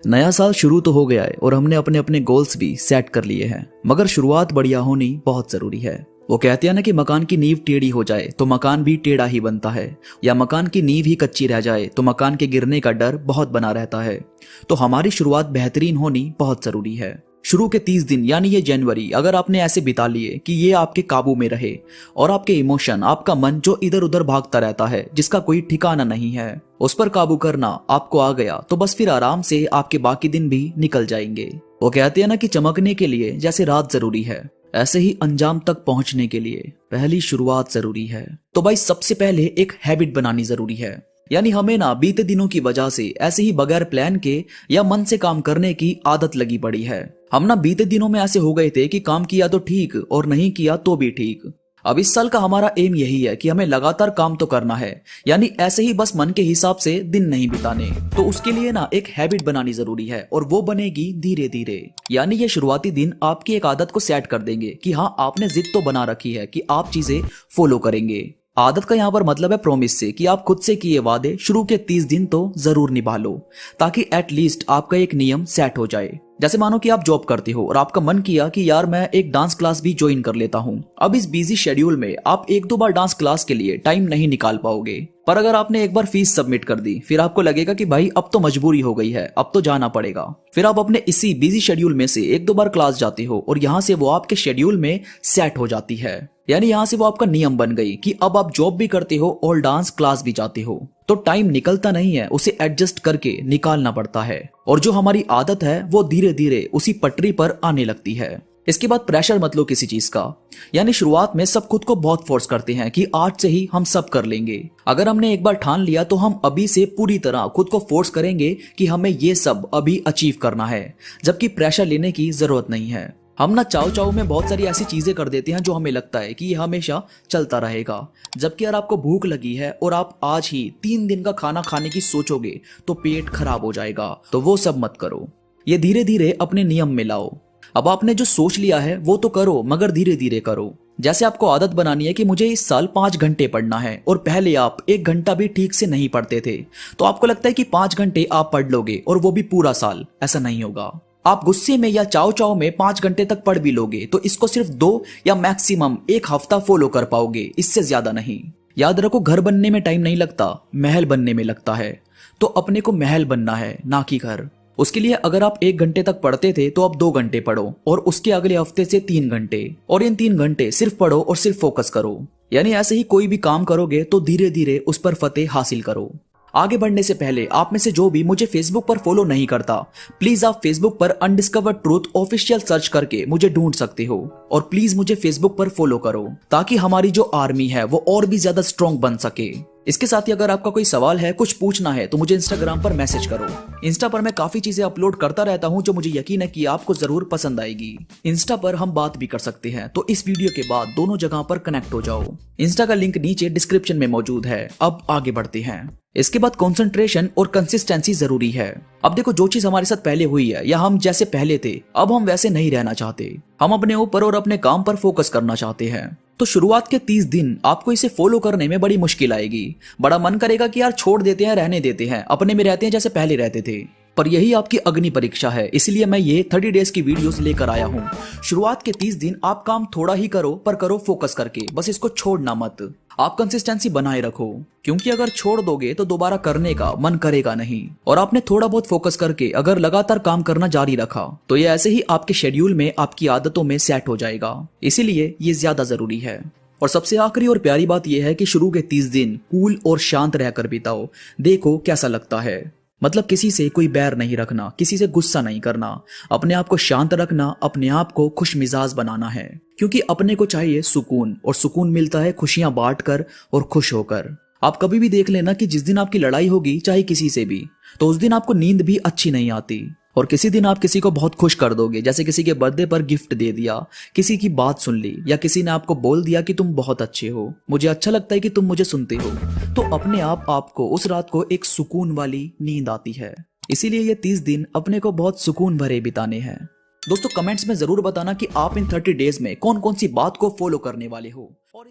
नया साल शुरू तो हो गया है और हमने अपने अपने गोल्स भी सेट कर लिए हैं, मगर शुरुआत बढ़िया होनी बहुत जरूरी है। वो कहते हैं ना कि मकान की नींव टेढ़ी हो जाए तो मकान भी टेढ़ा ही बनता है, या मकान की नींव ही कच्ची रह जाए तो मकान के गिरने का डर बहुत बना रहता है। तो हमारी शुरुआत बेहतरीन होनी बहुत जरूरी है। शुरू के 30 दिन यानी ये जनवरी अगर आपने ऐसे बिता लिए कि ये आपके काबू में रहे और आपके इमोशन, आपका मन जो इधर उधर भागता रहता है, जिसका कोई ठिकाना नहीं है, उस पर काबू करना आपको आ गया, तो बस फिर आराम से आपके बाकी दिन भी निकल जाएंगे। वो कहते हैं ना कि चमकने के लिए जैसे रात जरूरी है, ऐसे ही अंजाम तक पहुंचने के लिए पहली शुरुआत जरूरी है। तो भाई सबसे पहले एक हैबिट बनानी जरूरी है, यानी हमें ना बीते दिनों की वजह से ऐसे ही बगैर प्लान के या मन से काम करने की आदत लगी पड़ी है। हम ना बीते दिनों में ऐसे हो गए थे कि काम किया तो ठीक और नहीं किया तो भी ठीक। अब इस साल का हमारा एम यही है कि हमें लगातार काम तो करना है, यानी ऐसे ही बस मन के हिसाब से दिन नहीं बिताने। तो उसके लिए ना एक हैबिट बनानी जरूरी है और वो बनेगी धीरे धीरे। यानी ये शुरुआती दिन आपकी एक आदत को सेट कर देंगे कि हाँ, आपने जिद तो बना रखी है कि आप चीजें फॉलो करेंगे। आदत का यहाँ पर मतलब है प्रॉमिस से, कि आप खुद से किए वादे शुरू के 30 दिन तो जरूर निभा लो, ताकि एटलीस्ट आपका एक नियम सेट हो जाए। जैसे मानो कि आप जॉब करते हो और आपका मन किया कि यार मैं एक डांस क्लास भी ज्वाइन कर लेता हूँ। अब इस बिजी शेड्यूल में आप एक दो बार डांस क्लास के लिए टाइम नहीं निकाल पाओगे, पर अगर आपने एक बार फीस सबमिट कर दी, फिर आपको लगेगा कि भाई अब तो मजबूरी हो गई है, अब तो जाना पड़ेगा। फिर आप अपने इसी बिजी शेड्यूल में से एक दो बार क्लास जाते हो और यहाँ से वो आपके शेड्यूल में सेट हो जाती है। यानी यहाँ से वो आपका नियम बन गई कि अब आप जॉब भी करते हो और डांस क्लास भी जाते हो। तो टाइम निकलता नहीं है, उसे एडजस्ट करके निकालना पड़ता है, और जो हमारी आदत है वो धीरे धीरे उसी पटरी पर आने लगती है। इसके बाद प्रेशर मत लो किसी चीज का, यानी शुरुआत में सब खुद को बहुत फोर्स करते हैं कि आज से ही हम सब कर लेंगे। अगर हमने एक बार ठान लिया तो हम अभी से पूरी तरह खुद को फोर्स करेंगे कि हमें ये सब अभी अचीव करना है, जबकि प्रेशर लेने की जरूरत नहीं है। हम ना चाव चाव में बहुत सारी ऐसी चीजें कर देते हैं जो हमें लगता है कि ये हमेशा चलता रहेगा, जबकि यार आपको भूख लगी है और आप आज ही 3 दिन का खाना खाने की सोचोगे तो पेट खराब हो जाएगा। तो वो सब मत करो, ये धीरे धीरे अपने नियम में लाओ। अब आपने जो सोच लिया है वो तो करो, मगर धीरे धीरे करो। जैसे आपको आदत बनानी है कि मुझे इस साल 5 घंटे पढ़ना है, और पहले आप 1 घंटा भी ठीक से नहीं पढ़ते थे, तो आपको लगता है कि 5 घंटे आप पढ़ लोगे और वो भी पूरा साल। ऐसा नहीं होगा। आप गुस्से में या चाव चाव में 5 घंटे तक पढ़ भी लोगे तो इसको सिर्फ 2 या मैक्सिमम 1 हफ्ता फॉलो कर पाओगे, इससे ज्यादा नहीं। याद रखो, घर बनने में टाइम नहीं लगता, महल बनने में लगता है। तो अपने को महल बनना है, ना कि घर। उसके लिए अगर आप 1 घंटे तक पढ़ते थे तो आप 2 घंटे पढ़ो, और उसके अगले हफ्ते से 3 घंटे, और इन 3 घंटे सिर्फ पढ़ो और सिर्फ फोकस करो। यानी ऐसे ही कोई भी काम करोगे तो धीरे धीरे उस पर फतेह हासिल करो। आगे बढ़ने से पहले आप में से जो भी मुझे फेसबुक पर फॉलो नहीं करता, प्लीज आप फेसबुक पर अनडिस्कवर्ड ट्रूथ ऑफिशियल सर्च करके मुझे ढूंढ सकते हो, और प्लीज मुझे फेसबुक पर फॉलो करो, ताकि हमारी जो आर्मी है वो और भी ज्यादा स्ट्रॉन्ग बन सके। इसके साथ ही अगर आपका कोई सवाल है, कुछ पूछना है, तो मुझे इंस्टाग्राम पर मैसेज करो। इंस्टा पर मैं काफी चीजें अपलोड करता रहता हूँ जो मुझे यकीन है कि आपको जरूर पसंद आएगी। इंस्टा पर हम बात भी कर सकते हैं, तो इस वीडियो के बाद दोनों जगह पर कनेक्ट हो जाओ। इंस्टा का लिंक नीचे डिस्क्रिप्शन में मौजूद है। अब आगे बढ़ते हैं। इसके बाद कंसंट्रेशन और कंसिस्टेंसी जरूरी है। अब देखो, जो चीज हमारे साथ पहले हुई है, या हम जैसे पहले थे, अब हम वैसे नहीं रहना चाहते। हम अपने ऊपर और अपने काम पर फोकस करना चाहते हैं। तो शुरुआत के 30 दिन आपको इसे फॉलो करने में बड़ी मुश्किल आएगी। बड़ा मन करेगा कि यार छोड़ देते हैं, रहने देते हैं, अपने में रहते हैं जैसे पहले रहते थे। पर यही आपकी अग्नि परीक्षा है, इसलिए मैं ये 30 डेज की वीडियोस लेकर आया हूँ। शुरुआत के 30 दिन आप काम थोड़ा ही करो, पर करो फोकस करके, बस इसको छोड़ना मत। आप कंसिस्टेंसी बनाए रखो, क्योंकि अगर छोड़ दोगे तो दोबारा करने का मन करेगा नहीं। और आपने थोड़ा बहुत फोकस करके अगर लगातार काम करना जारी रखा तो ये ऐसे ही आपके शेड्यूल में, आपकी आदतों में सेट हो जाएगा। इसीलिए ये ज्यादा जरूरी है। और सबसे आखिरी और प्यारी बात यह है कि शुरू के 30 दिन कूल और शांत रहकर बिताओ, देखो कैसा लगता है। मतलब किसी से कोई बैर नहीं रखना, किसी से गुस्सा नहीं करना, अपने आप को शांत रखना, अपने आप को खुश मिजाज बनाना है, क्योंकि अपने को चाहिए सुकून, और सुकून मिलता है खुशियां बांटकर और खुश होकर। आप कभी भी देख लेना कि जिस दिन आपकी लड़ाई होगी, चाहे किसी से भी, तो उस दिन आपको नींद भी अच्छी नहीं आती। और किसी दिन आप किसी को बहुत खुश कर दोगे, जैसे किसी के बर्थडे पर गिफ्ट दे दिया, किसी की बात सुन ली, या किसी ने आपको बोल दिया कि तुम बहुत अच्छे हो, मुझे अच्छा लगता है कि तुम मुझे सुनते हो, तो अपने आप आपको उस रात को एक सुकून वाली नींद आती है। इसीलिए ये 30 दिन अपने को बहुत सुकून भरे बिताने हैं। दोस्तों, कमेंट्स में जरूर बताना कि आप इन 30 डेज में कौन कौन सी बात को फॉलो करने वाले हो। और